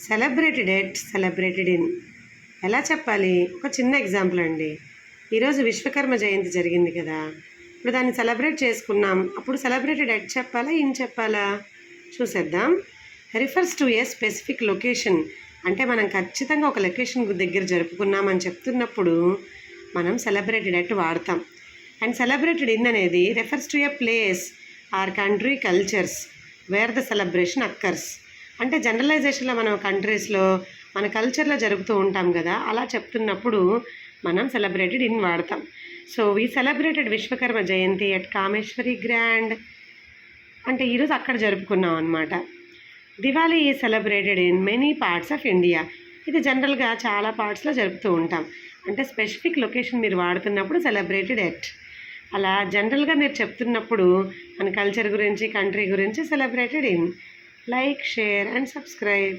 Celebrated at, celebrated in ఎలా చెప్పాలి? ఒక చిన్న ఎగ్జాంపుల్ అండి. ఈరోజు విశ్వకర్మ జయంతి జరిగింది కదా, ఇప్పుడు దాన్ని సెలబ్రేట్ చేసుకున్నాం. అప్పుడు సెలబ్రేటెడ్ ఎట్ చెప్పాలా, ఇన్ చెప్పాలా? చూసేద్దాం. Refers to a specific location, అంటే మనం ఖచ్చితంగా ఒక లొకేషన్ దగ్గర జరుపుకున్నామని చెప్తున్నప్పుడు మనం సెలబ్రేటెడ్ ఎట్ వాడతాం. అండ్ సెలబ్రేటెడ్ ఇన్ అనేది refers to a place or country cultures where the celebration occurs. అంటే జనరలైజేషన్లో మనం కంట్రీస్లో మన కల్చర్లో జరుపుతూ ఉంటాం కదా, అలా చెప్తున్నప్పుడు మనం సెలబ్రేటెడ్ ఇన్ వాడతాం. So we celebrated Vishwakarma Jayanti at Kameshwari grand, అంటే ఈరోజు అక్కడ జరుపుకున్నాం అనమాట. Diwali is celebrated in many parts of India, ఇది జనరల్గా చాలా పార్ట్స్లో జరుపుతూ ఉంటాం. అంటే స్పెసిఫిక్ లొకేషన్ మీరు వాడుతున్నప్పుడు సెలబ్రేటెడ్ ఎట్, అలా జనరల్గా మీరు చెప్తున్నప్పుడు మన కల్చర్ గురించి కంట్రీ గురించి celebrated in. Like, share and subscribe.